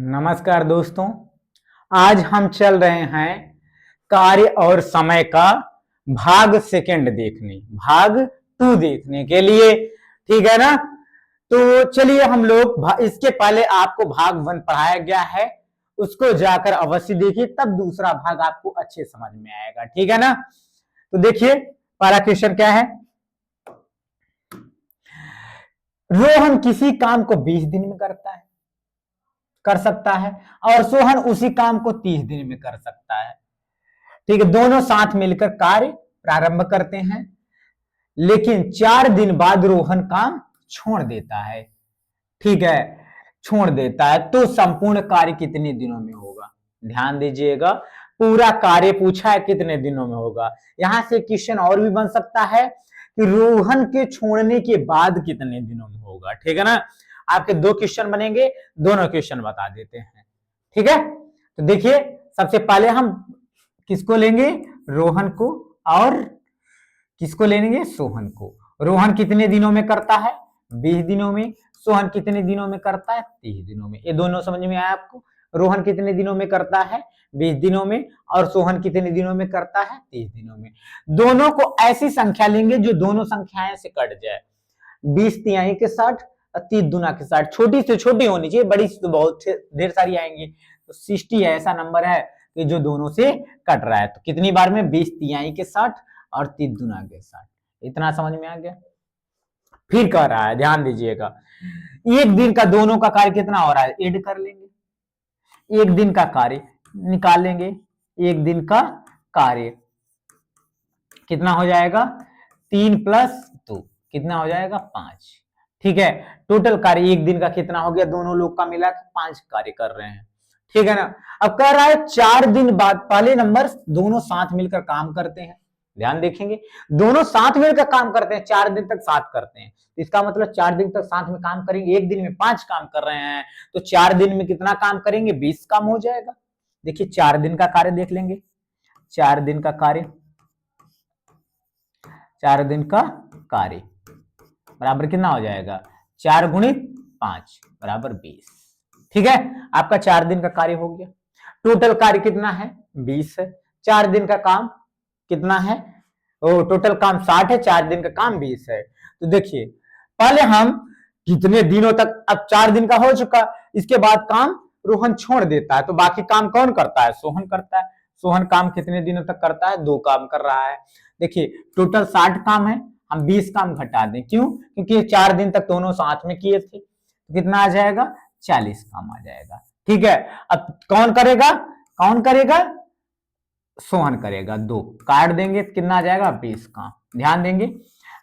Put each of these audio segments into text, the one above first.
नमस्कार दोस्तों। आज हम चल रहे हैं कार्य और समय का भाग सेकंड देखने, भाग 2 देखने के लिए। ठीक है ना? तो चलिए हम लोग इसके पहले आपको भाग 1 पढ़ाया गया है, उसको जाकर अवश्य देखिए, तब दूसरा भाग आपको अच्छे समझ में आएगा। ठीक है ना? तो देखिए पहला क्वेश्चन क्या है। रोहन किसी काम को 20 दिन में कर सकता है और सोहन उसी काम को 30 दिन में कर सकता है। ठीक है, दोनों साथ मिलकर कार्य प्रारंभ करते हैं, लेकिन 4 दिन बाद रोहन काम छोड़ देता है। ठीक है, छोड़ देता है, तो संपूर्ण कार्य कितने दिनों में होगा? ध्यान दीजिएगा, पूरा कार्य पूछा है कितने दिनों में होगा। यहां से क्वेश्चन और भी बन सकता है कि रोहन के छोड़ने के बाद कितने दिनों में होगा। ठीक है ना? आपके 2 क्वेश्चन बनेंगे, दोनों क्वेश्चन बता देते हैं। ठीक है, तो देखिए सबसे पहले हम किसको लेंगे? रोहन को। और किसको लेंगे? सोहन को। रोहन कितने दिनों में करता है? 20 दिनों में। सोहन कितने दिनों में करता है? 30 दिनों में। ये दोनों समझ में आया आपको? रोहन कितने दिनों में करता है? 20 दिनों में। और सोहन कितने दिनों में करता है? 30 दिनों में। दोनों को ऐसी संख्या लेंगे जो दोनों संख्याएं से कट जाए। 20 तिहाई के 60, 30 दूना के 60। छोटी से छोटी होनी चाहिए, बड़ी से तो बहुत ढेर सारी आएंगी। तो 60 ऐसा नंबर है कि जो दोनों से कट रहा है। तो कितनी बार में? 20 तिहाई के 60 और 30 दूना के 60। इतना समझ में आ गया? फिर कह रहा है, ध्यान दीजिएगा, एक दिन का दोनों का कार्य कितना हो रहा है? ऐड कर लेंगे। एक दिन का कार्य निकाल लेंगे। एक दिन का कार्य कितना हो जाएगा? 3 + 2 कितना हो जाएगा? 5। ठीक है, टोटल कार्य एक दिन का कितना हो गया? दोनों लोग का मिला के 5 कार्य कर रहे हैं। ठीक है ना? अब कह रहा है 4 दिन बाद, पहले नंबर दोनों साथ मिलकर काम करते हैं। ध्यान देखेंगे, दोनों साथ मिलकर काम करते हैं, 4 दिन तक साथ करते हैं। इसका मतलब 4 दिन तक साथ में काम करेंगे। एक दिन में 5 काम कर रहे हैं, तो 4 दिन में कितना काम करेंगे? 20 काम हो जाएगा। देखिए 4 दिन का कार्य देख लेंगे। 4 दिन का कार्य, 4 दिन का कार्य बराबर कितना हो जाएगा? 4 × 5 बराबर 20। ठीक है, आपका 4 दिन का कार्य हो गया। टोटल कार्य कितना है? 20 है। 4 दिन का काम कितना है? टोटल काम 60 है, 4 दिन का काम 20 है। तो देखिए पहले हम कितने दिनों तक, अब 4 दिन का हो चुका, इसके बाद काम रोहन छोड़ देता है, तो बाकी काम कौन करता है? सोहन करता है। सोहन काम कितने दिनों तक करता है? 2 काम कर रहा है। देखिए टोटल 60 काम है, हम 20 काम घटा दें। क्यों? क्योंकि 4 दिन तक दोनों साथ में किए थे। तो कितना आ जाएगा? 40 काम आ जाएगा। ठीक है, अब कौन करेगा? कौन करेगा? सोहन करेगा। 2 काट देंगे, कितना आ जाएगा? 20 काम। ध्यान देंगे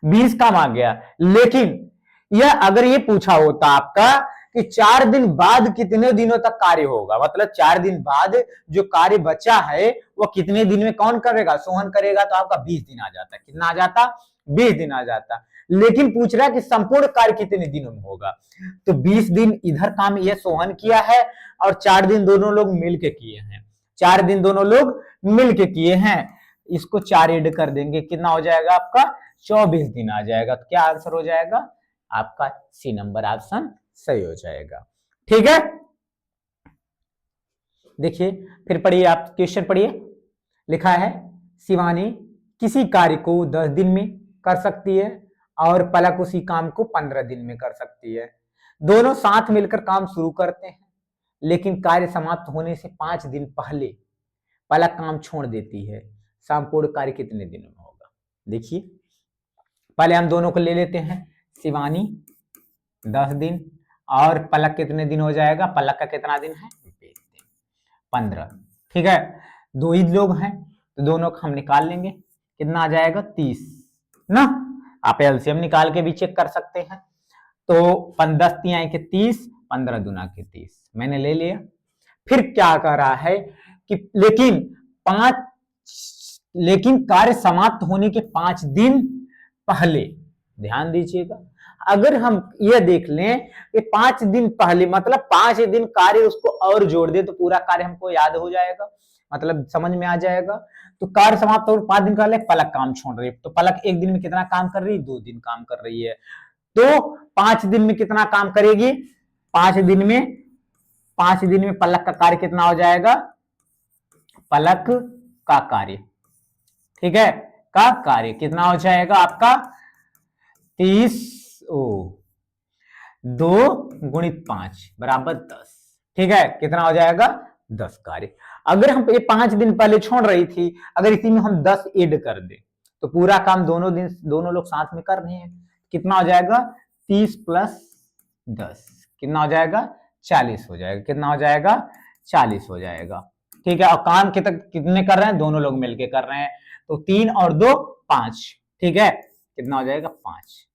20 काम आ गया। लेकिन यह अगर ये पूछा होता आपका कि 4 दिन बाद कितने दिनों तक कार्य होगा, मतलब 4 दिन बाद जो कार्य बचा है वो कितने दिन में कौन करेगा? सोहन करेगा, तो आपका 20 दिन आ जाता। कितना आ जाता? 20 दिन आ जाता। लेकिन पूछ रहा है कि संपूर्ण कार्य कितने दिनों में होगा, तो 20 दिन इधर काम ये सोहन किया है और 4 दिन दोनों लोग मिलके किए हैं। 4 दिन दोनों लोग मिलके किए हैं, इसको 4 ऐड कर देंगे, कितना हो जाएगा आपका? 24 दिन आ जाएगा। तो क्या आंसर हो जाएगा आपका? सी नंबर ऑप्शन सही हो जाएगा। ठीक है, देखिए फिर पढ़िए, आप क्वेश्चन पढ़िए। लिखा है शिवानी किसी कार्य को 10 दिन में कर सकती है और पलक उसी काम को 15 दिन में कर सकती है। दोनों साथ मिलकर काम शुरू करते हैं, लेकिन कार्य समाप्त होने से 5 दिन पहले पलक काम छोड़ देती है। संपूर्ण कार्य कितने दिनों में होगा? देखिए पहले हम दोनों को ले लेते हैं। शिवानी 10 दिन और पलक कितने दिन हो जाएगा? पलक का कितना दिन है? 20 दिन। 15। ठीक है, 2 ही लोग हैं तो दोनों को हम निकाल लेंगे। कितना आ जाएगा? 30 ना। आप एलसीएम निकाल के भी चेक कर सकते हैं। तो 10 तिहाई के 30, 15 दूना के 30 मैंने ले लिया। फिर क्या कह रहा है कि लेकिन कार्य समाप्त होने के 5 दिन पहले, ध्यान दीजिएगा, अगर हम यह देख लें कि 5 दिन पहले मतलब 5 दिन कार्य उसको और जोड़ दे तो पूरा कार्य हमको याद हो जाएगा, मतलब समझ में आ जाएगा। तो कार्य समाप्त हो 5 दिन पहले पलक काम छोड़ रही है, तो पलक एक दिन में कितना काम कर रही है? 2 दिन काम कर रही है। तो 5 दिन में कितना काम करेगी? 5 दिन में 5 दिन में पलक का कार्य कितना हो जाएगा, पलक का कार्य, ठीक है, का कार्य कितना हो जाएगा आपका 30 2 गुणित 5 बराबर 10, ठीक है, कितना हो जाएगा 10 कार्य। अगर हम ये 5 दिन पहले छोड़ रही थी, अगर इसी में हम 10 ऐड कर दें तो पूरा काम दोनों लोग साथ में कर रहे हैं, कितना हो जाएगा 30 प्लस 10 कितना हो जाएगा 40 हो जाएगा, कितना हो जाएगा 40 हो जाएगा, ठीक है। और काम कितने कर रहे हैं, दोनों लोग मिलके कर रहे हैं, तो 3 और 2 5, ठीक है, कितना हो जाएगा 5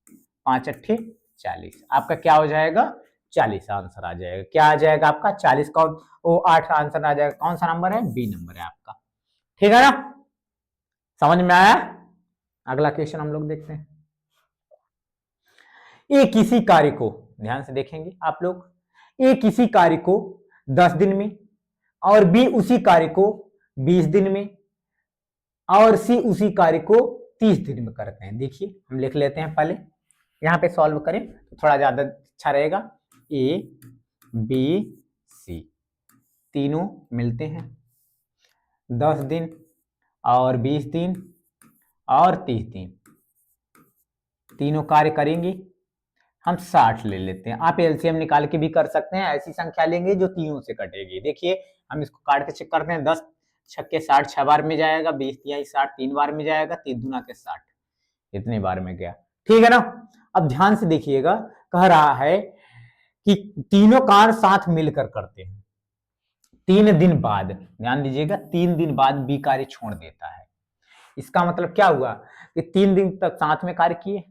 5 अट्ठे 40, आपका क्या हो जाएगा 40 आंसर आ जाएगा, क्या आ जाएगा आपका 40 का वो 8 आंसर आ जाएगा, कौन सा नंबर है, बी नंबर है आपका, ठीक है ना, समझ में आया। अगला क्वेश्चन हम लोग देखते हैं। ए किसी कार्य को, ध्यान से देखेंगे आप लोग, ए किसी कार्य को 10 दिन में और बी उसी कार्य को 20 दिन में और सी उसी कार्य को 30 दिन में करते हैं। देखिए हम लिख लेते हैं, पहले यहां पे सॉल्व करें तो थोड़ा ज्यादा अच्छा रहेगा। ए बी सी तीनों मिलते हैं, 10 दिन और 20 दिन और 30 दिन, तीनों कार्य करेंगे, हम 60 ले लेते हैं। आप एलसीएम निकाल के भी कर सकते हैं, ऐसी संख्या लेंगे जो तीनों से कटेगी। देखिए हम इसको काट के चेक करते हैं, 10 छक्के 60 6 बार में जाएगा, 20 तिहाई 60 3 बार में जाएगा, 3 दूना के 60 इतने बार में गया, ठीक है ना। अब ध्यान से देखिएगा, कह रहा है कि तीनों कार्य साथ मिलकर करते हैं, 3 दिन बाद, ध्यान दीजिएगा 3 दिन बाद बी कार्य छोड़ देता है। इसका मतलब क्या हुआ कि 3 दिन तक साथ में कार्य किए,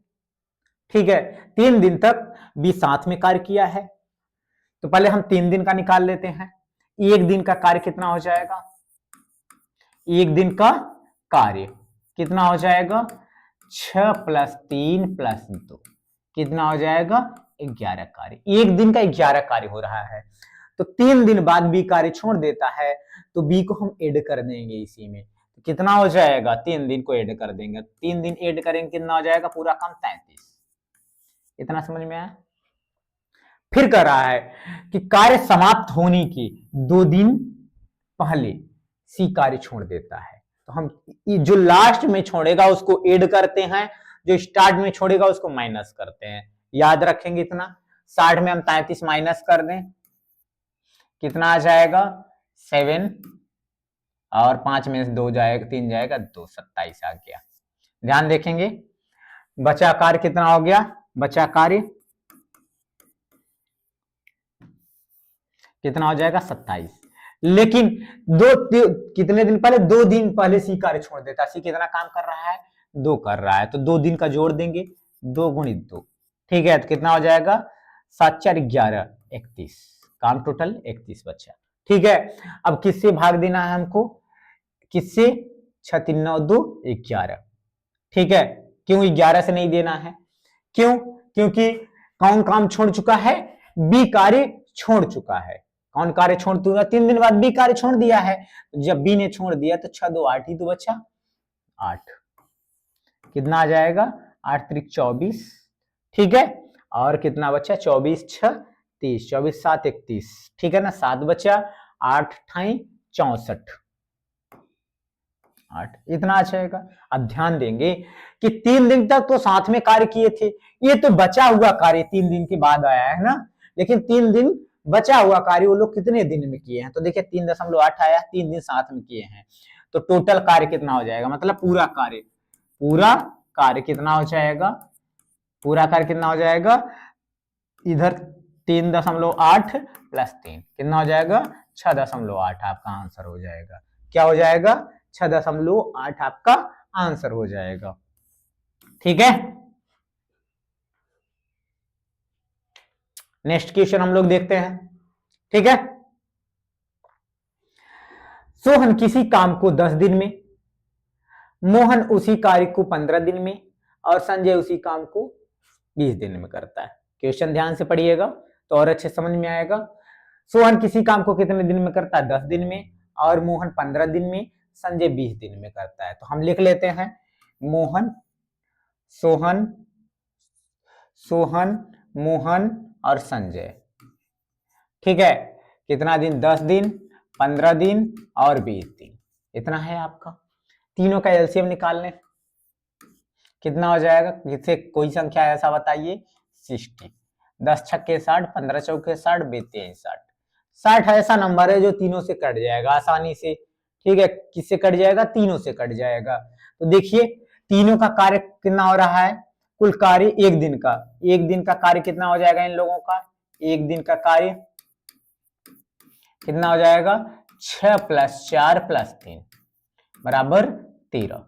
ठीक है, 3 दिन तक बी साथ में कार्य किया है, तो पहले हम 3 दिन का निकाल लेते हैं। एक दिन का कार्य कितना हो जाएगा, एक दिन का कार्य कितना हो जाएगा 6 प्लस 3 प्लस 2 कितना हो जाएगा 11 कार्य, एक दिन का 11 कार्य हो रहा है, तो 3 दिन बाद बी कार्य छोड़ देता है, तो बी को हम ऐड कर देंगे इसी में, तो कितना हो जाएगा 3 दिन को ऐड कर देंगे, 3 दिन ऐड करेंगे कितना हो जाएगा पूरा काम 33, इतना समझ में आया। फिर कह रहा है कि कार्य समाप्त होने के 2 दिन पहले सी कार्य छोड़ देता है, तो हम जो लास्ट में छोड़ेगा उसको ऐड करते हैं, जो स्टार्ट में छोड़ेगा उसको माइनस करते हैं, याद रखेंगे इतना। 60 में हम 33 माइनस कर दें, कितना आ जाएगा 7 और 5 में से 2 जाएगा 3 जाएगा 2 27 आ गया। ध्यान देखेंगे बचा कार्य कितना हो गया, बचा कार्य कितना हो जाएगा 27, लेकिन कितने दिन पहले 2 दिन पहले सी कार्य छोड़ देता, सी कितना काम कर रहा है 2 कर रहा है, तो 2 दिन का जोड़ देंगे 2 गुणित 2, ठीक है, तो कितना हो जाएगा 7 4 11 31, काम टोटल 31 बचा, ठीक है। अब किससे भाग देना है हमको, किससे 6 3 9 2 11, ठीक है, क्यों 11 से नहीं देना है, क्यों, क्योंकि कौन काम छोड़ चुका है, बी कार्य छोड़ चुका है, कौन कार्य छोड़ चुका, 3 दिन बाद बी कार्य छोड़ दिया है, जब बी ने छोड़ दिया तो 6 2 8 ही तो बचा 8, कितना आ जाएगा 8 3 24, ठीक है, और कितना बचा 24 6 30, 24 7 31, ठीक है ना, 7 बचा, 8 ठाई 64, 8 इतना आ जाएगा। अब ध्यान देंगे कि 3 दिन तक तो साथ में कार्य किए थे, ये तो बचा हुआ कार्य 3 दिन के बाद आया है ना, लेकिन 3 दिन बचा हुआ कार्य वो लोग कितने दिन में किए हैं, तो देखिए 3.8 आया, 3 दिन साथ में किए हैं, तो टोटल कार्य कितना हो जाएगा, मतलब पूरा कार्य कितना हो जाएगा, पूरा कार्य कितना हो जाएगा, इधर 3.8 प्लस 3 कितना हो जाएगा 6.8 आपका आंसर हो जाएगा, क्या हो जाएगा 6.8 आपका आंसर हो जाएगा, ठीक है। नेक्स्ट क्वेश्चन हम लोग देखते हैं, ठीक है। सोहन किसी काम को 10 दिन में, मोहन उसी कार्य को 15 दिन में और संजय उसी काम को 20 दिन में करता है। क्वेश्चन ध्यान से पढ़िएगा तो और अच्छे समझ में आएगा। सोहन किसी काम को कितने दिन में करता है 10 दिन में, और मोहन 15 दिन में, संजय 20 दिन में करता है, तो हम लिख लेते हैं मोहन सोहन सोहन मोहन और संजय, ठीक है, कितना दिन, 10 दिन, 15 दिन और 20 दिन, इतना है आपका। तीनों का एलसीएम निकालने कितना हो जाएगा, किसे कोई संख्या ऐसा बताइए, 60। 10 छक्के 60, 15 चौके 60, 20 60। 60 ऐसा नंबर है जो तीनों से कट जाएगा आसानी से। ठीक है, किससे कट जाएगा, तीनों से कट जाएगा। तो देखिए तीनों का कार्य कितना हो रहा है, कुल कार्य एक दिन का, एक दिन का कार्य कितना हो जाएगा इन लोगों का, एक दिन का कार्य कितना हो जाएगा, 6 + 4 + 3 बराबर 13।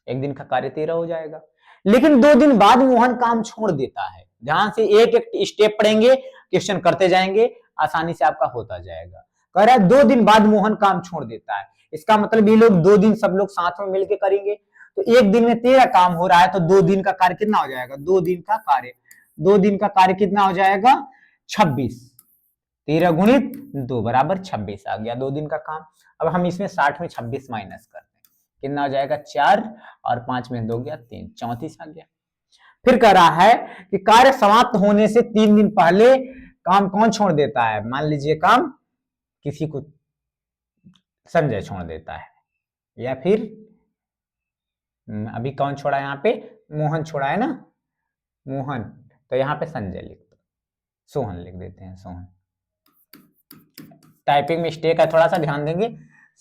एक दिन का कार्य 13 हो जाएगा। लेकिन 2 दिन बाद मोहन काम छोड़ देता है। ध्यान से एक एक स्टेप पढ़ेंगे, क्वेश्चन करते जाएंगे, आसानी से आपका होता जाएगा। कह रहा है 2 दिन बाद मोहन काम छोड़ देता है, इसका मतलब ये लोग 2 दिन सब लोग साथ में मिलकर करेंगे। तो एक दिन में 13 काम हो रहा है, तो 2 दिन का कार्य कितना हो जाएगा, 2 दिन का कार्य, 2 दिन का कार्य कितना हो जाएगा, 26। 13 गुणित 2 बराबर 26 आ गया 2 दिन का काम। अब हम इसमें 60 में 26 माइनस करते हैं, कितना हो जाएगा, 4 और 5 में 2 गया 3, 34 आ गया। फिर कह रहा है कि कार्य समाप्त होने से 3 दिन पहले काम कौन छोड़ देता है, मान लीजिए काम किसी को संजय छोड़ देता है, या फिर अभी कौन छोड़ा है यहाँ पे, मोहन छोड़ा है ना, मोहन, तो यहाँ पे संजय लिख दो, सोहन लिख देते हैं, सोहन। टाइपिंग मिस्टेक है, थोड़ा सा ध्यान देंगे।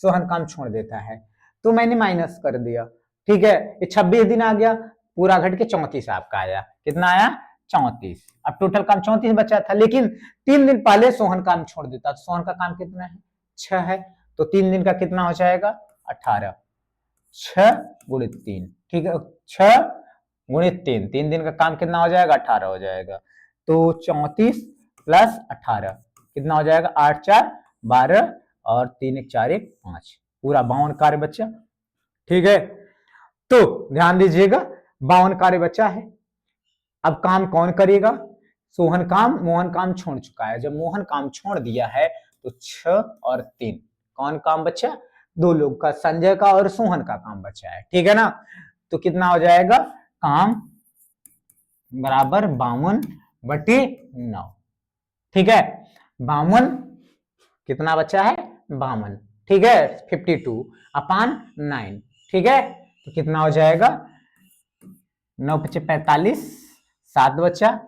सोहन काम छोड़ देता है, तो मैंने माइनस कर दिया। ठीक है, ये 26 दिन आ गया, पूरा घट के 34 आपका आया, कितना आया, 34। अब टोटल काम 34 बचा था, लेकिन 3 दिन पहले सोहन काम छोड़ देता, तो सोहन का काम कितना है, 6 है, तो 3 दिन का कितना हो जाएगा, 18। 6 गुणित 3, ठीक है, 6 गुणित 3, 3 दिन का काम कितना हो जाएगा, 18 हो जाएगा। तो 34 + 18 कितना हो जाएगा, 8 4 12 और 3 1 4 1 5, पूरा 52 कार्य बच्चा। ठीक है, तो ध्यान दीजिएगा 52 कार्य बच्चा है। अब काम कौन करेगा, सोहन काम, मोहन काम छोड़ चुका है। जब मोहन काम छोड़ दिया है तो 6 और 3 कौन काम बचा, 2 लोग का, संजय का और सोहन का काम बचा है। ठीक है ना, तो कितना हो जाएगा, काम बराबर 52/9। ठीक है, 52 कितना बचा है, 52, ठीक है, 52/9। ठीक है, तो कितना हो जाएगा, 9 × 5 = 45, 7 बचा,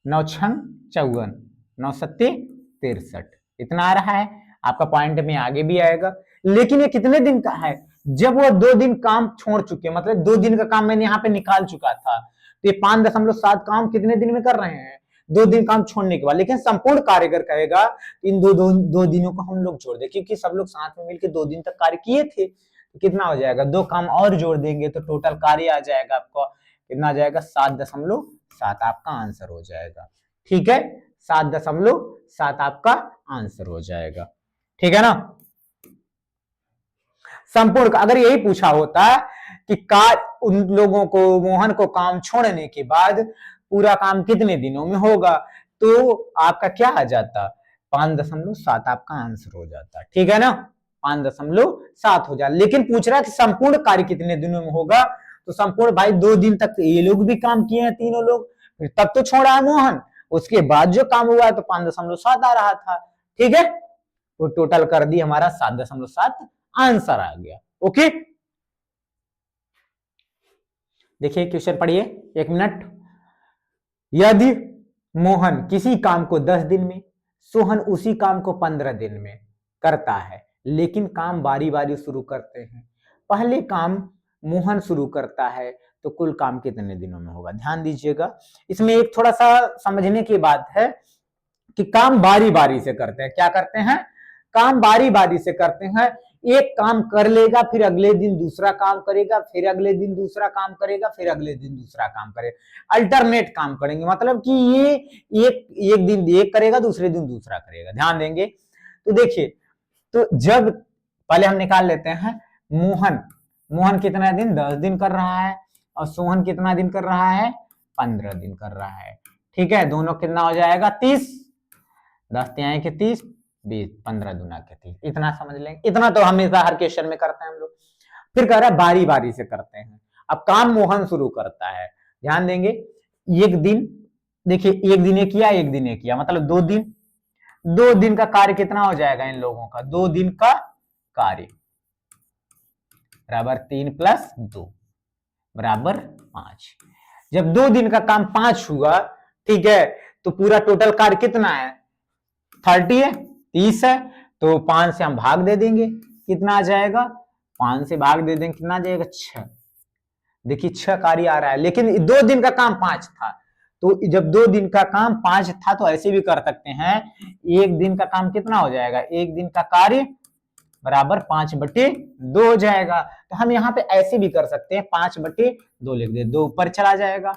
9 × 6 = 54, 9 × 7 = 63, इतना आ रहा है आपका। पॉइंट में आगे भी आएगा, लेकिन ये कितने दिन का है, जब वो 2 दिन काम छोड़ चुके, मतलब 2 दिन का काम मैंने यहाँ पे निकाल चुका था, तो ये 5.7 काम कितने दिन में कर रहे हैं, 2 दिन काम छोड़ने के बाद। लेकिन संपूर्ण कार्यगर कहेगा इन दो दिनों को हम लोग जोड़ दें, क्योंकि सब लोग साथ में मिलकर 2 दिन तक कार्य किए थे। तो कितना हो जाएगा, 2 काम और जोड़ देंगे तो टोटल कार्य आ जाएगा आपको, कितना आ जाएगा, 7.7 आपका आंसर हो जाएगा। ठीक है, 7.7 आपका आंसर हो जाएगा। ठीक है ना, संपूर्ण, अगर यही पूछा होता कि उन लोगों को, मोहन को काम छोड़ने के बाद पूरा काम कितने दिनों में होगा, तो आपका क्या आ जाता, 5.7 आपका आंसर हो जाता। ठीक है ना, 5.7 हो जाता। लेकिन पूछ रहा है कि संपूर्ण कार्य कितने दिनों में होगा, तो संपूर्ण भाई 2 दिन तक ये लोग भी काम किए हैं, तीनों लोग, फिर तब तो छोड़ा है मोहन, उसके बाद जो काम हुआ है तो 5.7 आ रहा था। ठीक है, तो टोटल कर दी, हमारा 7.7 आंसर आ गया। ओके, देखिए क्वेश्चन पढ़िए 1 मिनट। यदि मोहन किसी काम को 10 दिन में, सोहन उसी काम को 15 दिन में करता है, लेकिन काम बारी बारी शुरू करते हैं, पहले काम मोहन शुरू करता है तो कुल काम कितने दिनों में होगा। ध्यान दीजिएगा, इसमें एक थोड़ा सा समझने की बात है कि काम बारी बारी से करते हैं। क्या करते हैं, काम बारी बारी से करते हैं। एक काम कर लेगा, फिर अगले दिन दूसरा काम करेगा, फिर अगले दिन दूसरा काम करेगा, फिर अगले दिन दूसरा काम करेगा, अल्टरनेट काम करेंगे। मतलब कि ये एक दिन एक करेगा, दूसरे दिन दूसरा करेगा। ध्यान देंगे तो देखिए, तो जब पहले हम निकाल लेते हैं, मोहन कितना दिन, 10 दिन कर रहा है, और सोहन कितना दिन कर रहा है, 15 दिन कर रहा है। ठीक है, दोनों कितना हो जाएगा, 30, 10 तिहाई के 30, 20, 15 दूना के 30, इतना समझ लेंगे। इतना तो हमेशा हर क्वेश्चन में करते हैं हम लोग। फिर कह रहा है बारी बारी से करते हैं। अब काम मोहन शुरू करता है, ध्यान देंगे, एक दिन, देखिए एक दिन ये किया, एक दिन ये किया, मतलब 2 दिन, 2 दिन का कार्य कितना हो जाएगा इन लोगों का? 2 दिन का कार्य बराबर 3 + 2 बराबर 5। जब 2 दिन का काम 5 हुआ, ठीक है, तो पूरा टोटल कार्य कितना है? 30 है, 30 है, तो 5 से हम भाग दे देंगे, कितना आ जाएगा? 5 से भाग दे देंगे, कितना आ जाएगा? 6। देखिए 6 कार्य आ रहा है, लेकिन 2 दिन का काम 5 था, तो जब 2 दिन का काम 5 था तो ऐसे भी कर सकते हैं, 1 दिन का काम कितना हो जाएगा? 1 दिन का कार्य बराबर 5/2 हो जाएगा। तो हम यहाँ पे ऐसे भी कर सकते हैं, 5/2 लिख दे, 2 ऊपर चला जाएगा,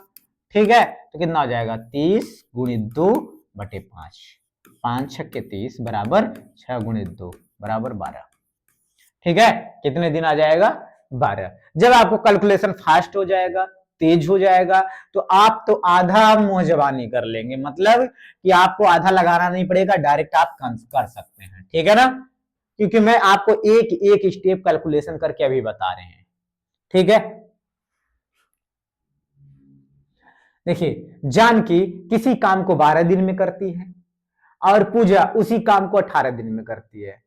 ठीक है, तो कितना हो जाएगा? 30 × 2/5, 5 × 6 = 30 बराबर 6 × 2 बराबर 12। ठीक है, कितने दिन आ जाएगा? 12। जब आपको कैलकुलेशन फास्ट हो जाएगा, तेज हो जाएगा, तो आप तो आधा मुंह जबानी कर लेंगे, मतलब कि आपको आधा लगाना नहीं पड़ेगा, डायरेक्ट आप कर सकते हैं, ठीक है ना, क्योंकि मैं आपको एक एक स्टेप कैलकुलेशन करके अभी बता रहे हैं, ठीक है। देखिए, जानकी किसी काम को 12 दिन में करती है और पूजा उसी काम को 18 दिन में करती है।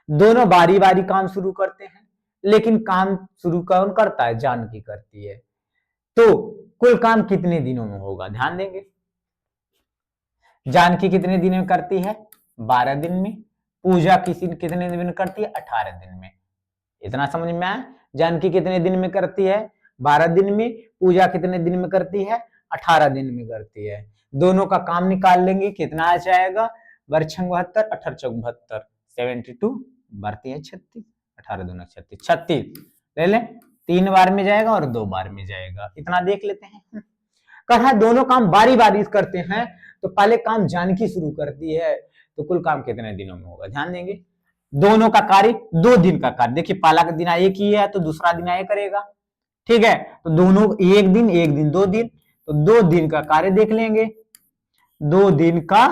दोनों बारी बारी काम शुरू करते हैं, लेकिन काम शुरू कौन करता है? जानकी करती है। तो कुल काम कितने दिनों में होगा? ध्यान देंगे, जानकी कितने दिन में करती है? 12 दिन में। पूजा कितने दिन में करती है? 18 दिन में। इतना समझ में आया? जानकी कितने दिन में करती है? 12 दिन में। पूजा कितने दिन में करती है? 18 दिन में करती है। दोनों का काम निकाल लेंगे, कितना आ जाएगा? 72 18 चौक 72, 72 बढ़ती है 36, 18 दूना 36, 36 ले लें, 3 बार में जाएगा और 2 बार में जाएगा, इतना देख लेते हैं। कहा दोनों काम बारी बारी करते हैं, तो पहले काम जानकी शुरू करती है, तो कुल काम कितने दिनों में होगा? ध्यान देंगे, दोनों का कार्य 2 दिन का कार्य, देखिए पहला दिन एक ही है तो दूसरा दिन ये करेगा, ठीक है, तो दोनों एक दिन 2 दिन, तो 2 दिन का कार्य देख लेंगे, 2 दिन का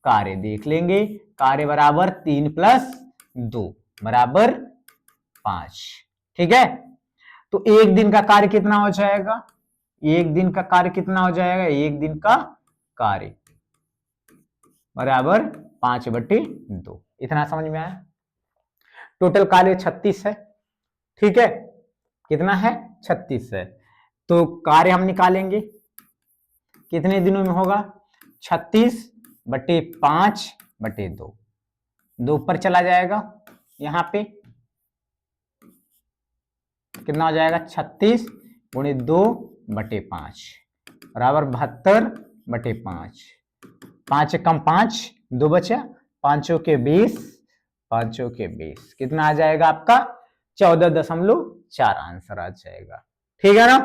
कार्य देख लेंगे, कार्य बराबर 3 + 2 बराबर 5, ठीक है। तो 1 दिन का कार्य कितना हो जाएगा? 1 दिन का कार्य कितना हो जाएगा? 1 दिन का कार्य बराबर 5/2, इतना समझ में आया? टोटल कार्य 36 है, ठीक है, कितना है? 36 है, तो कार्य हम निकालेंगे, कितने दिनों में होगा? 36/5/2, 2 ऊपर चला जाएगा, यहां पे कितना हो जाएगा? 36 × 2/5 बराबर 72/5, 5 कम 5, 2 बचा, 5 के 20, 5 के 20, कितना आ जाएगा आपका? 14.4 आंसर आ जाएगा, ठीक है ना।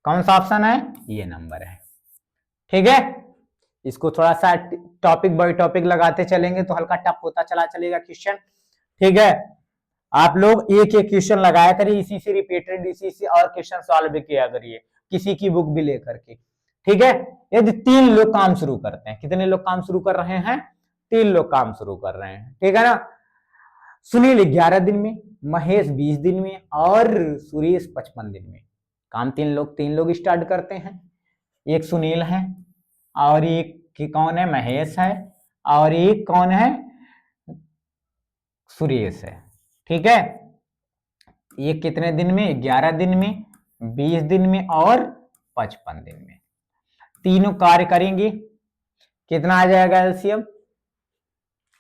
कौन सा ऑप्शन है? ये नंबर है, ठीक है। इसको थोड़ा सा टॉपिक बाय टॉपिक लगाते चलेंगे तो हल्का टफ होता चला चलेगा क्वेश्चन, ठीक है। आप लोग एक एक क्वेश्चन लगाया करिए, इसी से रिपीटेड, इसी से और क्वेश्चन सॉल्व किया करिए, किसी की बुक भी लेकर के, ठीक है। यदि 3 लोग काम शुरू करते हैं, कितने लोग काम शुरू कर रहे हैं? 3 लोग काम शुरू कर रहे हैं, ठीक है ना। सुनील 11 दिन में, महेश 20 दिन में और सुरेश 55 दिन में। काम 3 लोग स्टार्ट करते हैं, एक सुनील है और एक कौन है? महेश है, और एक कौन है? सुरेश है, ठीक है। ये कितने दिन में? 11 दिन में, 20 दिन में और 55 दिन में। तीनों कार्य करेंगे, कितना आ जाएगा एलसीएम?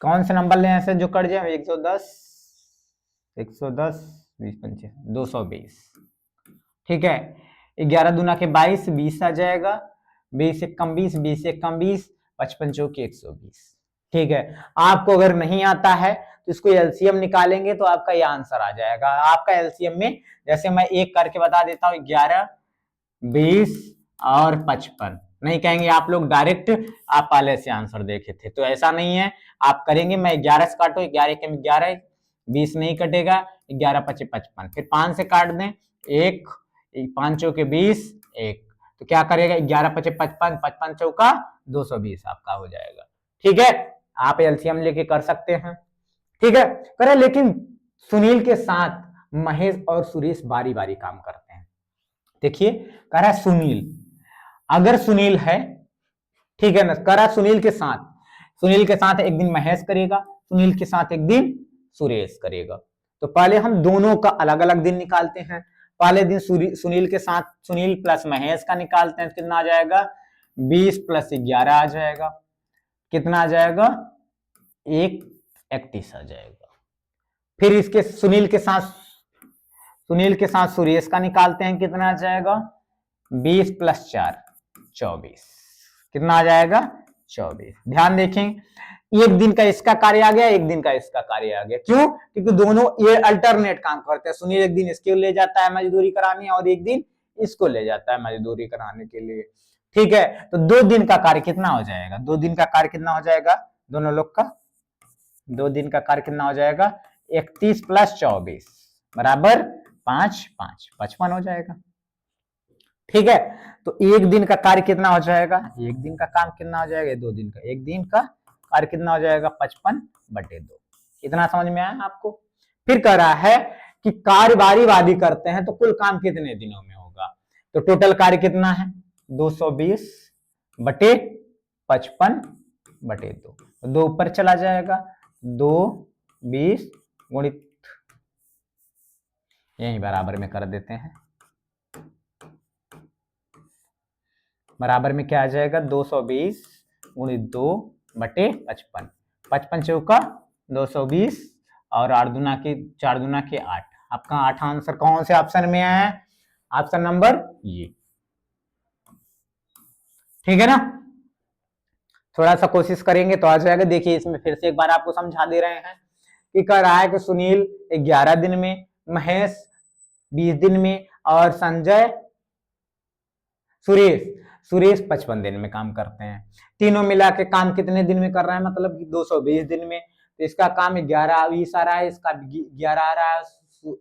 कौन से नंबर लेने से जो कट जाए? 110 110 20 25 220, ठीक है। 11 दूना के 22, 20 आ जाएगा, 20 एक कम 20, 20 एक कम 20, 55 चौके 120, ठीक है। आपको अगर नहीं आता है तो इसको एलसीएम निकालेंगे तो आपका ये आंसर आ जाएगा। आपका एलसीएम में जैसे मैं एक करके बता देता हूँ, 11 20 और 55 नहीं कहेंगे आप लोग, डायरेक्ट आप पहले से आंसर देखे थे, तो ऐसा नहीं है, आप करेंगे। मैं 11 से काटो, 11 के 11, 20 नहीं कटेगा, 11 25 55, फिर 5 से काट दें, 1 5 चौके 20, 1, तो क्या करेगा? 11 25 55, 55 चौका 220 आपका हो जाएगा, ठीक है। आप एलसीएम लेके कर सकते हैं, ठीक है। करें, लेकिन सुनील के साथ महेश और सुरेश बारी बारी काम करते हैं। देखिए कह रहा है सुनील, अगर सुनील है, ठीक है ना, कह रहा सुनील के साथ, सुनील के साथ एक दिन महेश करेगा, सुनील के साथ एक दिन सुरेश करेगा। तो पहले हम दोनों का अलग अलग दिन निकालते हैं। पहले दिन सुनील के साथ सुनील प्लस महेश का निकालते हैं, कितना आ जाएगा 20 + 11 आ जाएगा, कितना आ जाएगा 31 आ जाएगा। फिर इसके सुनील के साथ सुरेश का निकालते हैं, कितना आ जाएगा 20 + 4 24, कितना आ जाएगा 24। ध्यान देखें, एक दिन का इसका कार्य आ गया, एक दिन का इसका कार्य आ गया। क्यों? क्योंकि दोनों ये अल्टरनेट काम करते हैं। सुनील एक दिन इसके ले जाता है मजदूरी कराने और एक दिन इसको ले जाता है मजदूरी कराने के लिए। ठीक है, तो 2 दिन का कार्य कितना हो जाएगा, 2 दिन का कार्य कितना हो जाएगा दोनों लोग का, 2 दिन का कार्य कितना हो जाएगा 31 + 24 बराबर 5 5 55 हो जाएगा। ठीक है, तो एक दिन का कार्य कितना हो जाएगा, एक दिन का काम कितना हो जाएगा 2 दिन का, एक दिन का कार्य कितना हो जाएगा 55/2। इतना समझ में आया आपको? फिर कह रहा है कि कार्य बारी बारी करते हैं तो कुल काम कितने दिनों में होगा। तो टोटल कार्य कितना है 220/55/2, 2 ऊपर चला जाएगा, 220 गुणित यही बराबर में कर देते हैं, बराबर में क्या आ जाएगा 220 गुणित 2/55, 55 चौका 220 और 8 दूना के 4 दूना के 8। आपका 8 आंसर कौन से ऑप्शन में है, ऑप्शन नंबर ये। ठीक है ना, थोड़ा सा कोशिश करेंगे तो आ जाएगा। देखिए इसमें फिर से एक बार आपको समझा दे रहे हैं कि कह रहा है कि सुनील 11 दिन में, महेश 20 दिन में और सुरेश 55 दिन में काम करते हैं। तीनों मिला के काम कितने दिन में कर रहा है, मतलब कि 220 दिन में। तो इसका काम 11 20 आ रहा है, इसका 11 आ रहा है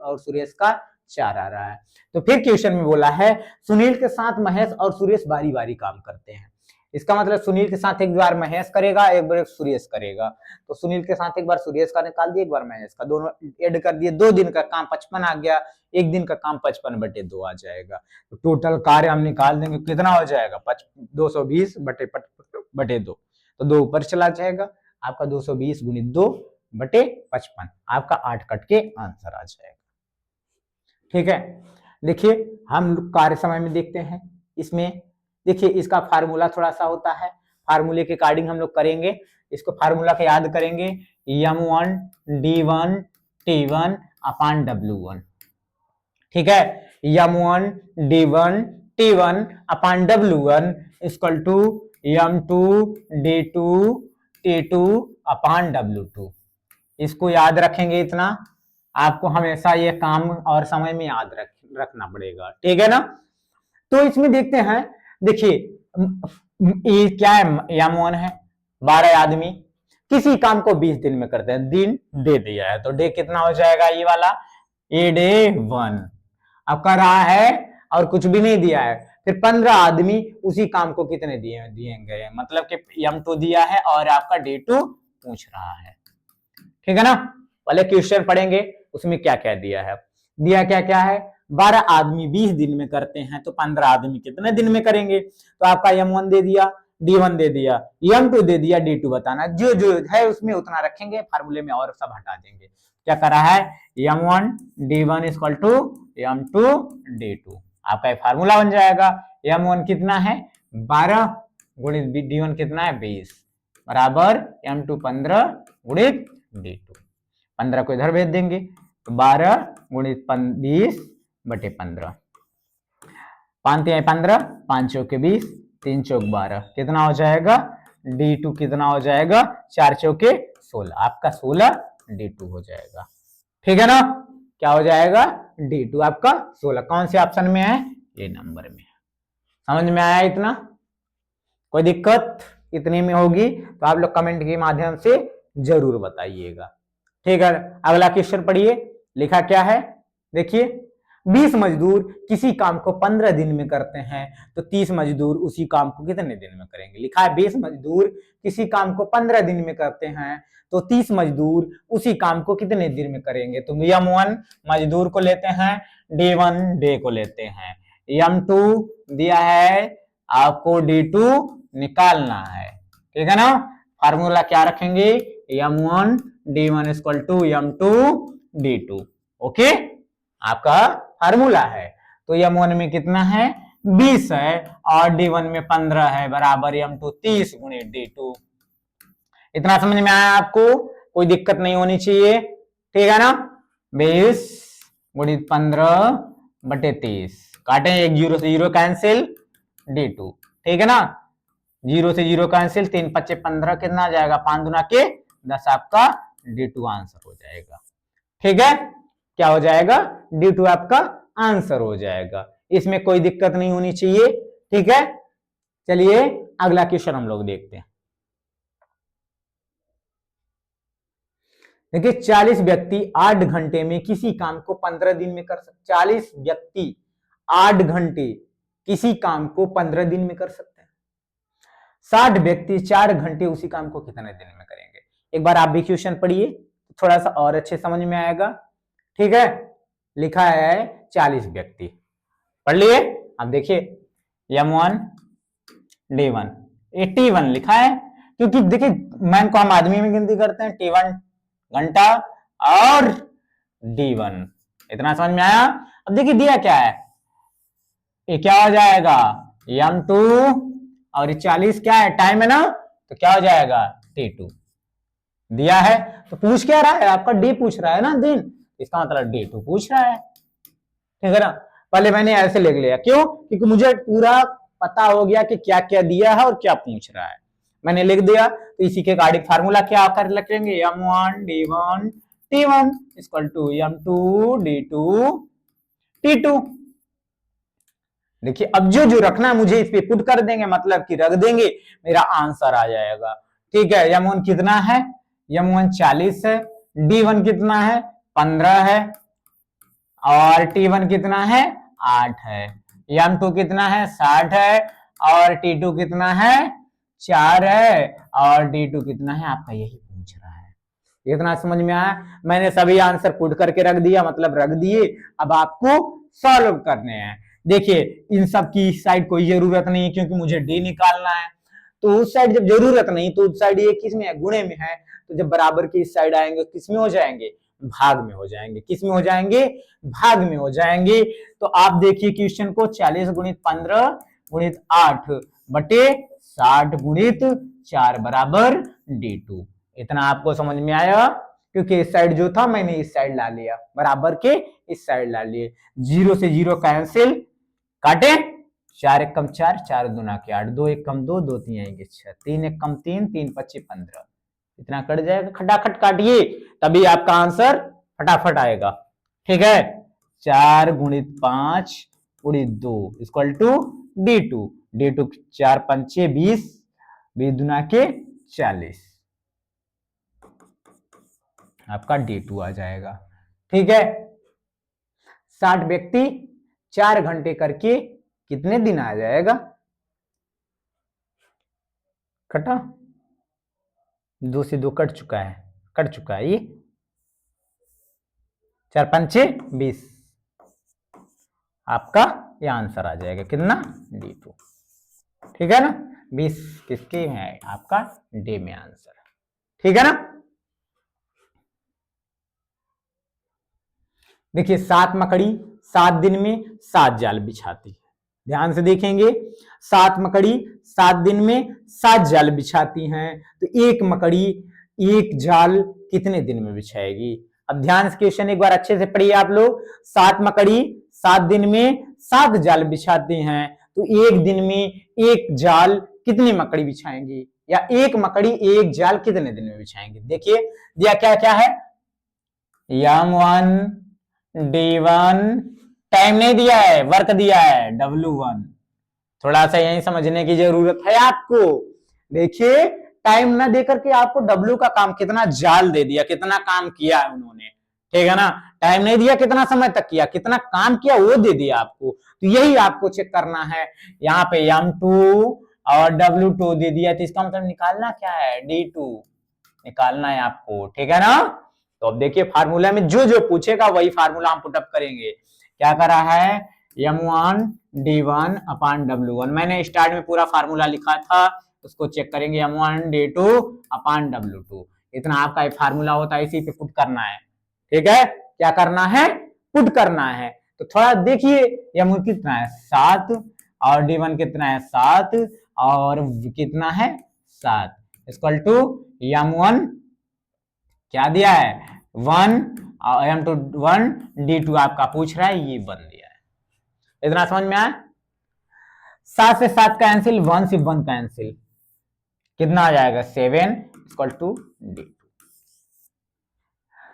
और सुरेश का 4 आ रहा है। तो फिर क्वेश्चन में बोला है सुनील के साथ महेश और सुरेश बारी बारी काम करते हैं। इसका मतलब सुनील के साथ एक बार महेश करेगा, एक बार सुरेश करेगा। तो सुनील के साथ एक बार सुरेश का निकाल दिया, एक बार महेश का, दोनों ऐड कर दिए। 2 दिन का काम 55 आ गया, एक दिन का काम 55/2 आ जाएगा। तो टोटल कार्य हम निकाल देंगे, कितना हो जाएगा 220/2, तो 2 ऊपर चला जाएगा, आपका 220 गुणित 2/55, आपका 8 कट के आंसर आ जाएगा। ठीक है, देखिए हम कार्य समय में देखते हैं। इसमें देखिए इसका फार्मूला थोड़ा सा होता है, फार्मूले के अकॉर्डिंग हम लोग करेंगे। इसको फार्मूला को याद करेंगे, m1 d1 t1 अपान w1। ठीक है, m1 d1 t1 upon w1 equal to m2 d2 t2 upon w2। इसको याद रखेंगे, इतना आपको हमेशा ये काम और समय में याद रखना पड़ेगा। ठीक है ना, तो इसमें देखते हैं। देखिए ये क्या है, m1 है, 12 आदमी किसी काम को 20 दिन में करते हैं, दिन दे दिया है, तो डे कितना हो जाएगा ये वाला, ए डे 1। अब कर रहा है और कुछ भी नहीं दिया है, फिर 15 आदमी उसी काम को कितने दिए गए, मतलब कि m2 दिया है और आपका d2 पूछ रहा है। ठीक है ना, पहले क्वेश्चन पढ़ेंगे उसमें क्या क्या दिया है। दिया क्या क्या है, 12 आदमी 20 दिन में करते हैं, तो 15 आदमी कितने दिन में करेंगे। तो आपका m1 दे दिया, d1 दे दिया, m2 दे दिया, d2 बताना, जो जो है उसमें उतना रखेंगे, फार्मूले में और सब हटा देंगे। क्या कर रहा है, m1 d1 equal to m2 d2, आपका फार्मूला बन जाएगा। m1 कितना है 12 गुणित d1 कितना है 20 बराबर m2 15 गुणित d2, 15 को इधर भेज देंगे, तो 12 गुणित 20/15, 5 × 15, 5 चौके 20, 3 चौक 12, कितना हो जाएगा d2 कितना हो जाएगा 4 चौके 16, आपका 16 d2 हो जाएगा। ठीक है ना, क्या हो जाएगा d2 आपका 16, कौन से ऑप्शन में है, ये नंबर में। समझ में आया इतना, कोई दिक्कत इतने में होगी तो आप लोग कमेंट के माध्यम से जरूर बताइएगा। ठीक है, अगला क्वेश्चन पढ़िए, लिखा क्या है, देखिए 20 मजदूर किसी काम को 15 दिन में करते हैं, तो 30 मजदूर उसी काम को कितने दिन में करेंगे। लिखा है 20 मजदूर किसी काम को 15 दिन में करते हैं, तो 30 मजदूर उसी काम को कितने दिन में करेंगे। तो m1 मजदूर को लेते हैं, d1 डे को लेते हैं, m2 दिया है आपको, d2 निकालना है। ठीक है ना, फार्मूला क्या रखेंगे, m1 d1 equal to m2 d2। Okay, आपका फार्मूला है। तो m1 में कितना है 20 है और d1 में 15 है, बराबर m2 30 गुणे d2। इतना समझ में आया आपको, कोई दिक्कत नहीं होनी चाहिए, ठीक है ना। 20 गुणित 15 बटे 30, काटें, एक 0 से 0 कैंसिल, d2, ठीक है ना। 0 से 0 कैंसिल, 3 5 15, कितना आ जाएगा 5 दूना के 10, आपका d2 आंसर हो जाएगा। ठीक है, क्या हो जाएगा, d2 आपका आंसर हो जाएगा, इसमें कोई दिक्कत नहीं होनी चाहिए। ठीक है, चलिए अगला क्वेश्चन हम लोग देखते हैं। देखिए 40 व्यक्ति 8 घंटे में किसी काम को 15 दिन में कर सकते, 40 व्यक्ति 8 घंटे किसी काम को 15 दिन में कर सकते हैं। 60 व्यक्ति 4 घंटे उसी काम को कितने दिन में करेंगे। एक बार आप भी क्वेश्चन पढ़िए, थोड़ा सा और अच्छे समझ में आएगा। ठीक है, लिखा है 40 व्यक्ति, पढ़ लिए। अब देखिए m1 d1 81 लिखा है, क्योंकि देखिए मैन को हम आदमी में गिनती करते हैं, t1 घंटा और d1, इतना समझ में आया। अब देखिए दिया क्या है, ये क्या हो जाएगा m2 और ये 40 क्या है टाइम है ना, तो क्या हो जाएगा t2 दिया है। तो पूछ क्या रहा है आपका, d पूछ रहा है ना दिन, इसका मतलब d2 पूछ रहा है, ठीक है ना। पहले मैंने ऐसे लिख लिया, क्यों, क्योंकि मुझे पूरा पता हो गया कि क्या क्या दिया है और क्या पूछ रहा है, मैंने लिख दिया। तो इसी के अकॉर्डिंग फार्मूला क्या आकर लिख लेंगे, m1 d1 t1 equal to m2 d2 t2। देखिए अब जो जो रखना है मुझे इस पे पुट कर देंगे, मतलब कि रख देंगे, मेरा आंसर आ जाएगा। ठीक है, m1 कितना है, m1 40 है, d1 कितना है 15 है, और t1 कितना है 8 है, m2 कितना है 60 है, और t2 कितना है 4 है, और d2 कितना है आपका, यही पूछ रहा है। इतना समझ में आया, मैंने सभी आंसर पुट करके रख दिया, मतलब रख दिए, अब आपको सॉल्व करने हैं। देखिए इन सब की इस साइड कोई जरूरत नहीं है, क्योंकि मुझे d निकालना है। तो उस साइड जब जरूरत नहीं, तो उस साइड ये किस में है, गुणे में है, तो जब बराबर की इस साइड आएंगे किस में हो जाएंगे, भाग में हो जाएंगे। किस में हो जाएंगे, भाग में हो जाएंगे। तो आप देखिए क्वेश्चन को, 40 गुणित 15 गुणित 8 बटे 60 गुणित 4 बराबर d2। इतना आपको समझ में आया, क्योंकि इस साइड जो था मैंने इस साइड ला लिया, बराबर के इस साइड ला लिए। 0 से 0 कैंसिल, काटे, 4 एक कम 4, 4 दूना के 8, 2 एक कम 2, 2 3 आएंगे 6, 3 एक कम 3, 3 5 15, इतना कट जाएगा, खटाखट काटिए, तभी आपका आंसर फटाफट आएगा। ठीक है, 4 गुणित 5 गुणित 2 इक्वल टू d2, d2 4 पंचे 20, 20 दूना के 40, आपका d2 आ जाएगा। ठीक है, 60 व्यक्ति 4 घंटे करके कितने दिन आ जाएगा, कटा, 2 से 2 कट चुका है, ये 4 पंचे 20, आपका ये आंसर आ जाएगा कितना, d2। ठीक है ना, 20 किसके में है, आपका d में आंसर। ठीक है ना। देखिए 7 मकड़ी 7 दिन में 7 जाल बिछाती है, ध्यान से देखेंगे, 7 मकड़ी 7 दिन में 7 जाल बिछाती हैं, तो एक मकड़ी एक जाल कितने दिन में बिछाएगी। अब ध्यान से क्वेश्चन एक बार अच्छे से पढ़िए आप लोग, 7 मकड़ी 7 दिन में 7 जाल बिछाती हैं, तो एक दिन में एक जाल कितनी मकड़ी बिछाएंगी, या एक मकड़ी एक जाल कितने दिन में बिछाएंगे। देखिए दिया क्या क्या है, m1 d1, टाइम नहीं दिया है, वर्क दिया है w1, थोड़ा सा यही समझने की जरूरत है आपको। देखिए टाइम ना देकर के आपको w का काम, कितना जाल दे दिया, कितना काम किया है उन्होंने, ठीक है ना, टाइम नहीं दिया कितना समय तक किया, कितना काम किया वो दे दिया आपको, तो यही आपको चेक करना है। यहाँ पे m2 और w2 दे दिया, तो इसका मतलब निकालना क्या है, d2 निकालना है आपको, ठीक है ना। तो अब देखिए फार्मूला में जो जो पूछेगा वही फार्मूला हम पुटअप करेंगे। क्या कर रहा है, m1 d1 अपान w1, मैंने स्टार्ट में पूरा फार्मूला लिखा था, उसको चेक करेंगे M1 D2 अपान W2। इतना आपका फार्मूला होता है, इसी पे पुट करना है। ठीक है, क्या करना है, पुट करना है। तो थोड़ा देखिए M1 कितना है 7 और D1 कितना है 7 और कितना है 7 इक्वल टू M1 क्या दिया है 1 और M2 1 D2 आपका पूछ रहा है, ये बन दिया है। इतना समझ में आया। 7 से 7 कैंसिल, 1 से 1 कैंसिल, कितना आ जाएगा 7 इक्वल टू D2।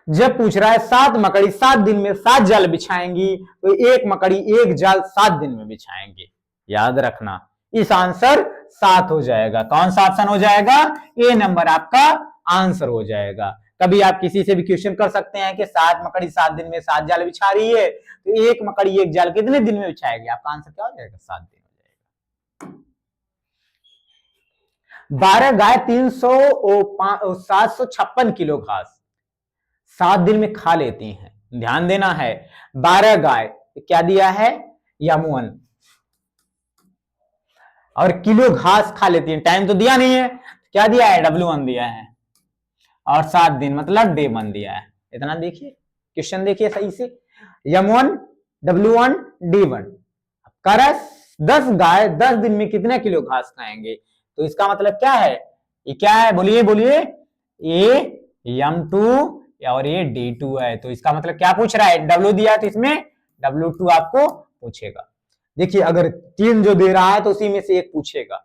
जब पूछ रहा है 7 मकड़ी 7 दिन में 7 जाल बिछाएंगी तो एक मकड़ी एक जाल 7 दिन में बिछाएंगे। याद रखना इस आंसर 7 हो जाएगा। कौन सा ऑप्शन हो जाएगा, ए नंबर आपका आंसर हो जाएगा। कभी आप किसी से भी क्वेश्चन कर सकते हैं कि 7 मकड़ी 7 दिन में 7 जाल बिछा रही है, तो एक मकड़ी एक जाल कितने दिन में बिछाएगी, आपका आंसर क्या हो जाएगा 7 दिन हो जाएगा। 12 गाय 756 किलो घास 7 दिन में खा लेती हैं। ध्यान देना है 12 गाय क्या दिया है M1 और किलो घास खा लेती है, टाइम तो दिया नहीं है, क्या दिया है W1 दिया है और 7 दिन मतलब डे 1 दिया है। इतना देखिए क्वेश्चन देखिए सही से, M1 W1 D1 कर 10 गाय 10 दिन में कितने किलो घास खाएंगे, तो इसका मतलब क्या है, ये क्या है बोलिए बोलिए, ये M2 और ये D2 है। तो इसका मतलब क्या पूछ रहा है, W दिया है तो इसमें W2 आपको पूछेगा। देखिए अगर 3 जो दे रहा है तो उसी में से एक पूछेगा।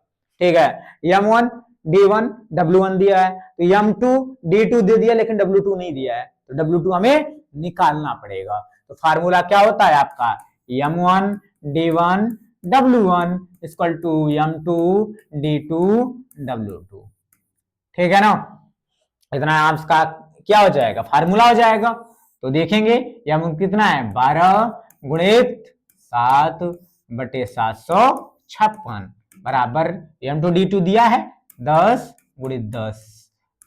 ठीक है, M1 D1 W1 दिया है तो M2 D2 दे दिया लेकिन W2 नहीं दिया है, तो W2 हमें निकालना पड़ेगा। तो फार्मूला क्या होता है आपका M1 D1 W1 equal to M2 D2 W2। ठीक है ना, इतना आपका क्या हो जाएगा फार्मूला हो जाएगा। तो देखेंगे M कितना है 12 गुणित 7 बटे 756 बराबर M2 D2 दिया है 10 गुणित 10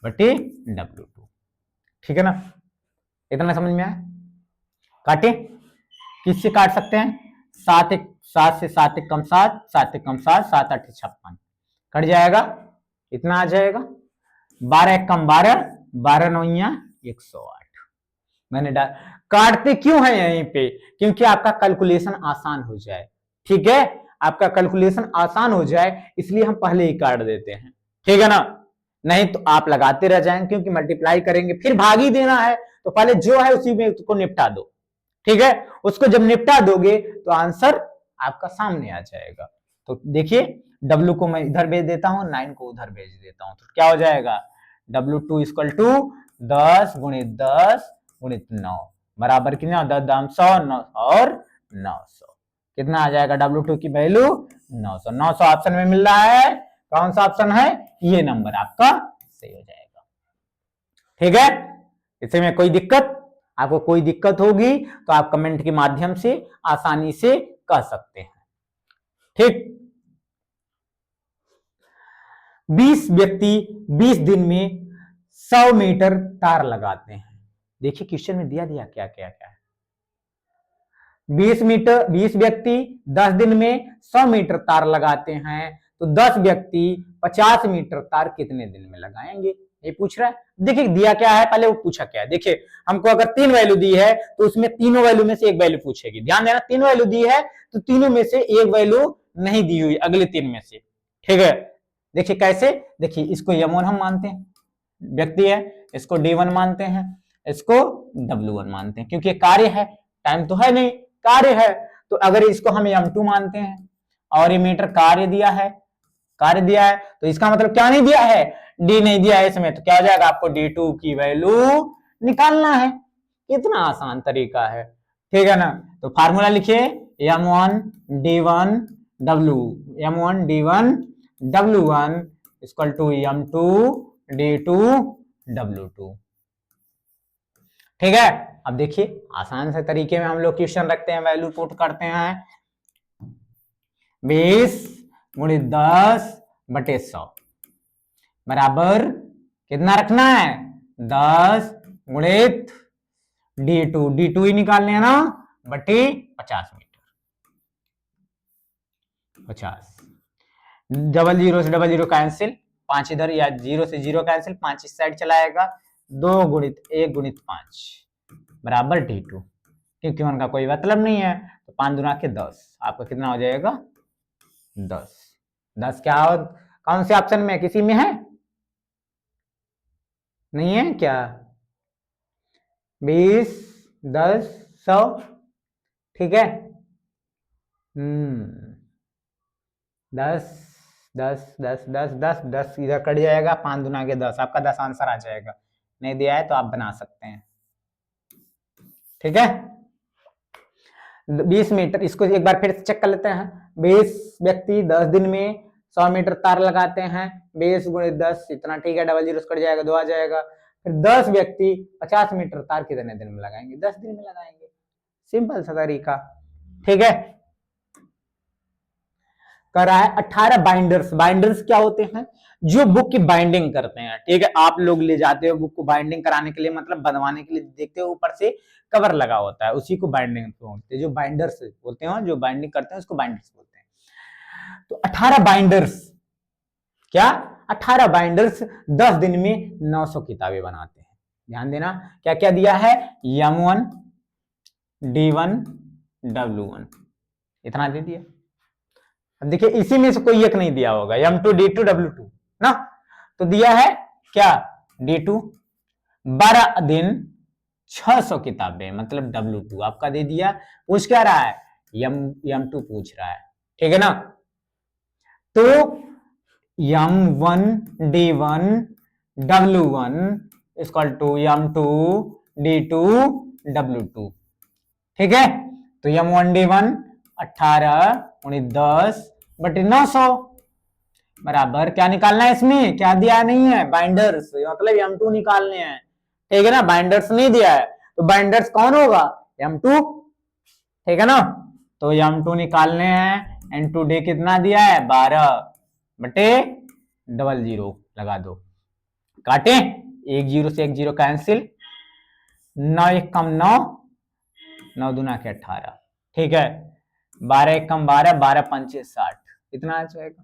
बटे W2। ठीक है ना, इतना समझ में आया। काटे, किससे काट सकते हैं, 7 से 7 कम 7 7 कम 7 7 8 56 कट जाएगा, इतना आ जाएगा। 12 कम 12 12 9 108। मैंने डाल, काटते क्यों है यहीं पे, क्योंकि आपका कैलकुलेशन आसान हो जाए। ठीक है, आपका कैलकुलेशन आसान हो जाए इसलिए हम पहले ही काट देते हैं। ठीक है ना, नहीं तो आप लगाते रह जाएंगे क्योंकि मल्टीप्लाई करेंगे फिर भाग ही देना है, तो पहले जो है उसी में उसको निपटा दो। ठीक है, उसको जब निपटा दोगे तो आंसर आपका सामने आ जाएगा। तो देखिए W को मैं इधर भेज देता हूं, 9 को उधर भेज देता हूं, तो क्या हो जाएगा W2 इक्वल टू 10 गुणित 10 गुणित 9 बराबर कितना 10 दाम 100 9 और 900, कितना आ जाएगा W2 की वैल्यू 900। 900 ऑप्शन में मिल रहा है, कौन सा ऑप्शन है, ये नंबर आपका सही हो जाएगा। ठीक है, इसमें कोई दिक्कत, आपको कोई दिक्कत होगी तो आप कमेंट के माध्यम से आसानी से कह सकते हैं। ठीक, 20 व्यक्ति 20 दिन में 100 मीटर तार लगाते हैं। देखिए क्वेश्चन में दिया क्या क्या क्या है। 20 व्यक्ति 10 दिन में 100 मीटर तार लगाते हैं, तो 10 व्यक्ति 50 मीटर तार कितने दिन में लगाएंगे, ये पूछ रहा है। देखिए दिया क्या है, पहले वो पूछा क्या है। देखिए हमको अगर 3 वैल्यू दी है तो उसमें तीनों वैल्यू में से एक वैल्यू पूछेगी। ध्यान देना, 3 वैल्यू दी है तो तीनों में से एक वैल्यू नहीं दी हुई अगले 3 में से। ठीक है, देखिए कैसे, देखिए इसको M1 हम मानते हैं, व्यक्ति है, इसको D1 मानते हैं, इसको W1 मानते हैं, क्योंकि कार्य है, टाइम तो है नहीं, कार्य है। तो अगर इसको हम M2 मानते हैं और ये मीटर कार्य दिया है, कार्य दिया है, तो इसका मतलब क्या नहीं दिया है, D नहीं दिया है इसमें, तो क्या हो जाएगा आपको D2 की वैल्यू निकालना है। कितना आसान तरीका है। ठीक है ना, तो फार्मूला लिखिए M1 D1 W1 equal to M2 D2 W2। ठीक है, अब देखिए आसान से तरीके में हम लोग क्वेश्चन रखते हैं, वैल्यू पुट करते हैं 20 गुणित 10 बटे 100 बराबर कितना रखना है 10 गुणित D2 ही निकालने हैं ना बटे 50 मीटर 50 डबल जीरो से डबल जीरो कैंसिल, 5 इधर, या 0 से 0 कैंसिल, 5 इस साइड चला आएगा, 2 गुणित 1 गुणित 5 बराबर T2, क्योंकि उनका कोई मतलब नहीं है, तो 5 दूना के 10, आपका कितना हो जाएगा 10। 10 क्या हो, कौन से ऑप्शन में, किसी में है, नहीं है क्या, 20, 10, 100, ठीक है। 10 10 10 10 10 10 इधर कट जाएगा, 5 दूना के 10, आपका 10 आंसर आ जाएगा। नहीं दिया है तो आप बना सकते हैं, ठीक है। 20 मीटर, इसको एक बार फिर से चेक कर लेते हैं। 20 व्यक्ति 10 दिन में 100 मीटर तार लगाते हैं, 20 गुणित 10 इतना, ठीक है, डबल जीरो कट जाएगा, 2 आ जाएगा। फिर 10 व्यक्ति 50 मीटर तार कितने दिन में लगाएंगे, 10 दिन में लगाएंगे, सिंपल सा तरीका, ठीक है। कर रहा है 18 बाइंडर्स। बाइंडर्स क्या होते हैं, जो बुक की बाइंडिंग करते हैं, ठीक है। आप लोग ले जाते हो बुक को बाइंडिंग कराने के लिए, मतलब बनवाने के लिए, देखते हो ऊपर से कवर लगा होता है, उसी को बाइंडिंग बोलते हैं, जो बाइंडर्स बोलते हैं, जो बाइंडिंग करते हैं उसको बाइंडर्स बोलते हैं। तो 18 बाइंडर्स, क्या 18 बाइंडर्स 10 दिन में 900 किताबें बनाते हैं। ध्यान देना, क्या क्या दिया है, M1 D1 W1 इतना दे दिया। अब देखिए इसी में से कोई एक नहीं दिया होगा, M2 D2 W2 ना, तो दिया है क्या D2, 12 दिन 600 किताबें, मतलब W2 आपका दे दिया। पूछ क्या रहा है, M2 पूछ रहा है, ठीक है ना। तो M1 D1 W1 equal to M2 D2 W2, ठीक है। तो M1 D1 18 गुणित 10 बटे 900 बराबर, क्या निकालना है इसमें, क्या दिया नहीं है, बाइंडर्स, मतलब M2 निकालने हैं, ठीक है ना। बाइंडर्स नहीं दिया है, तो बाइंडर्स कौन होगा, M2, ठीक है ना। तो M2 निकालने हैं, N2 डे कितना दिया है, 12 बटे डबल जीरो लगा दो, काटे, 1 0 से 1 0 कैंसिल, 9 1 कम 9, 9 दूना के 18, ठीक है। 12 1 कम 12, 12 पंचे 60, इतना आ जाएगा।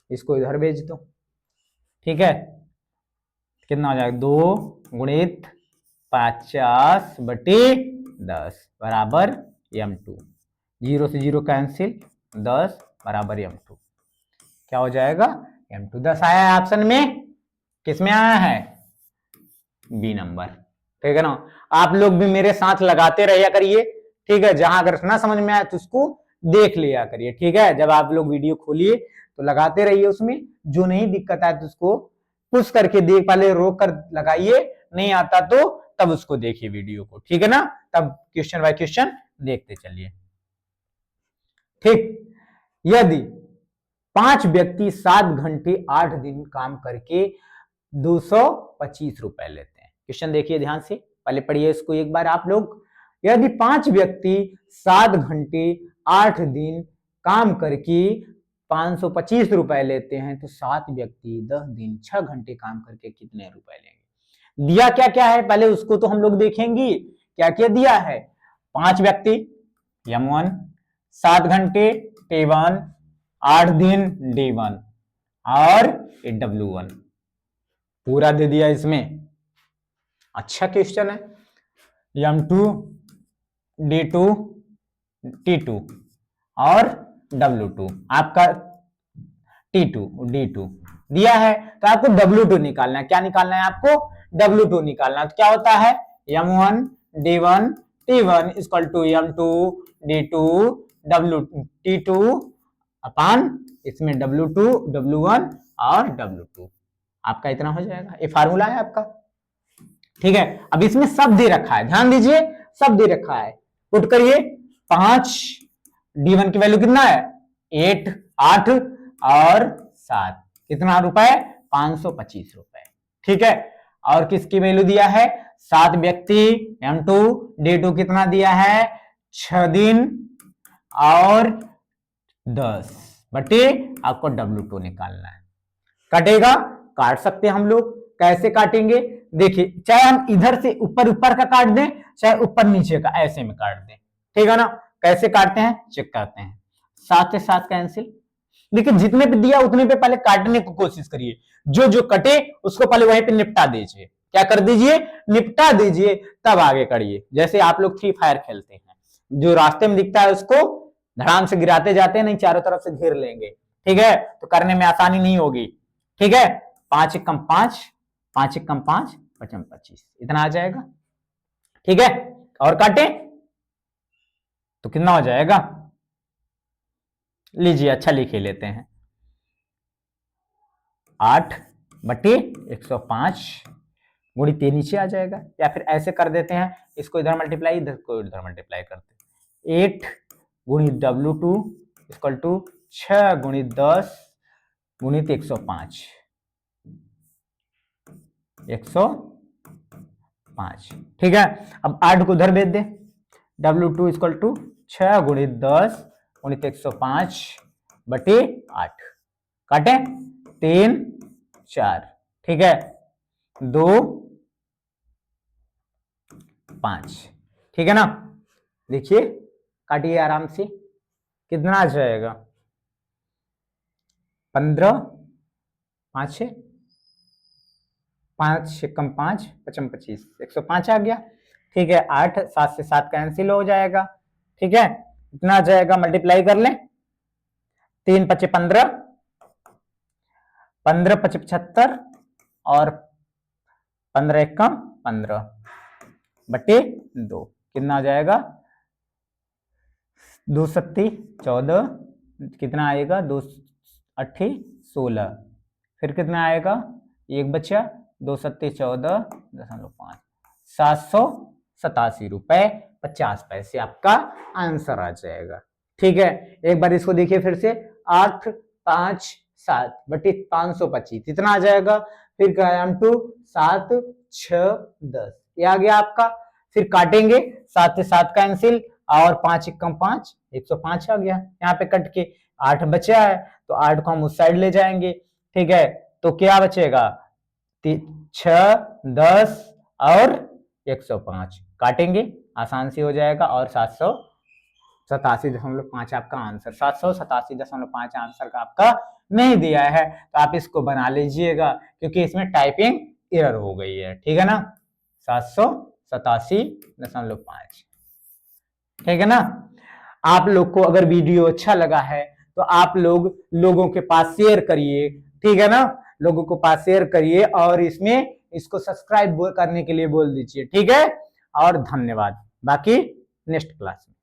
इसको इधर भेज दो, ठीक है। कितना हो जाएगा, 2 गुणित 50 बटे 10 बराबर M2, 0 से 0 कैंसिल, 10 बराबर M2, क्या हो जाएगा M2। 10 आया है ऑप्शन में, किसमें आया है, बी नंबर, ठीक है ना। आप लोग भी मेरे साथ लगाते रहिए करिए, ठीक है। जहां अगर ना समझ में आए तो उसको देख लिया करिए, ठीक है। जब आप लोग वीडियो खोलिए तो लगाते रहिए, उसमें जो नहीं दिक्कत आए तो उसको पुश करके देख, पहले रोक कर लगाइए, नहीं आता तो तब उसको देखिए वीडियो को, ठीक है ना। तब क्वेश्चन बाय क्वेश्चन देखते चलिए, ठीक। यदि 5 व्यक्ति 7 घंटे 8 दिन काम करके 225 रुपए लेते हैं। क्वेश्चन देखिए ध्यान से, पहले पढ़िए इसको एक बार आप लोग। यदि 5 व्यक्ति 7 घंटे 8 दिन काम करके 525 रुपए लेते हैं, तो 7 व्यक्ति 10 दिन 6 घंटे काम करके कितने रुपए लेंगे। दिया क्या क्या है, पहले उसको तो हम लोग देखेंगे, क्या क्या दिया है। 5 व्यक्ति M1, 7 घंटे T1, 8 दिन D1 और W1 पूरा दे दिया इसमें। अच्छा क्वेश्चन है। M2 D2 T2 और W2, आपका T2 D2 दिया है, तो आपको W2 निकालना है। क्या निकालना है आपको, W2 निकालना है। तो क्या होता है, M1 D1 T1 equal to M2 D2 T2 अपान इसमें W2 W1 और W2, आपका इतना हो जाएगा। ये फार्मूला है आपका, ठीक है। अब इसमें सब दे रखा है, ध्यान दीजिए, सब दे रखा है, पुट करिए। 5 D1 की वैल्यू कितना है, 8 8 और 7, कितना रुपए, 525 रुपए, ठीक है। और किसकी वैल्यू दिया है, 7 व्यक्ति M2 D2 कितना दिया है, 6 दिन और 10 बटे आपको W2 निकालना है। कटेगा, काट सकते हैं हम लोग, कैसे काटेंगे देखिए, चाहे हम इधर से ऊपर ऊपर का काट दें, चाहे ऊपर नीचे का ऐसे में काट दें, ठीक है ना। कैसे काटते हैं चेक करते हैं। 7 से 7 कैंसिल, देखिए जितने पे दिया उतने पे पहले काटने की कोशिश करिए, जो जो कटे उसको पहले वहीं पे निपटा दीजिए। क्या कर दीजिए? निपटा दीजिए, तब आगे करिए। जैसे आप लोग फ्री फायर खेलते हैं, जो रास्ते में दिखता है उसको धड़ाम से गिराते जाते हैं, नहीं चारों तरफ से घेर लेंगे, ठीक है, तो करने में आसानी नहीं होगी, ठीक है। 5 एकम 5, 5 एकम 5, 5 25, इतना आ जाएगा, ठीक है। और काटे तो कितना हो जाएगा? लीजिए, अच्छा लिख ही लेते हैं, 8/105 गुणित ये नीचे आ जाएगा, या फिर ऐसे कर देते हैं, इसको इधर मल्टीप्लाई, इधर को इधर मल्टीप्लाई करते हैं। 8 गुणित W2 इक्वल टू 6 गुणित 10 गुणित 105, 105, ठीक है। अब 8 को उधर भेज दे, W2 इक्वल टू 6 गुणित 10 गुणित 105 बटे 8, काटे 3 4, ठीक है, 2 5, ठीक है ना। देखिए काटिए आराम से, कितना आ जाएगा? 15, 5 6, 5 एकम 5, 5 25, 105 आ गया, ठीक है। 8 7 से 7 कैंसिल हो जाएगा, ठीक है, इतना आ जाएगा, मल्टीप्लाई कर लें, 3 5 15, 15 5 75 और 15 एकम 15 बटे 2, कितना आ जाएगा? 2 सत्ती 14, कितना आएगा? 2 8 16, फिर कितना आएगा? 1 बचा, 2 सत्ती 14.5, 787 रुपए 50 पैसे आपका आंसर आ जाएगा, ठीक है। एक बार इसको देखिए फिर से, 8 5 7 बटे 525, इतना आ जाएगा। फिर हम टू 7 6 10, ये आ गया आपका। फिर काटेंगे, 7 से 7 कैंसिल और 5 एकम 5, 105 आ गया, यहाँ पे कट के 8 बचा है, तो 8 को हम उस साइड ले जाएंगे, ठीक है। तो क्या बचेगा? 6 10 और 105, काटेंगे आसान से हो जाएगा, और 787.5 आपका आंसर, 787.5 आंसर का आपका नहीं दिया है, तो आप इसको बना लीजिएगा, क्योंकि इसमें टाइपिंग एरर हो गई है, ठीक है ना। 787.5, ठीक है ना। आप लोग को अगर वीडियो अच्छा लगा है तो आप लोग लोगों के पास शेयर करिए, ठीक है ना, लोगों को पास शेयर करिए, और इसमें इसको सब्सक्राइब करने के लिए बोल दीजिए, ठीक है। और धन्यवाद, बाकी नेक्स्ट क्लास में।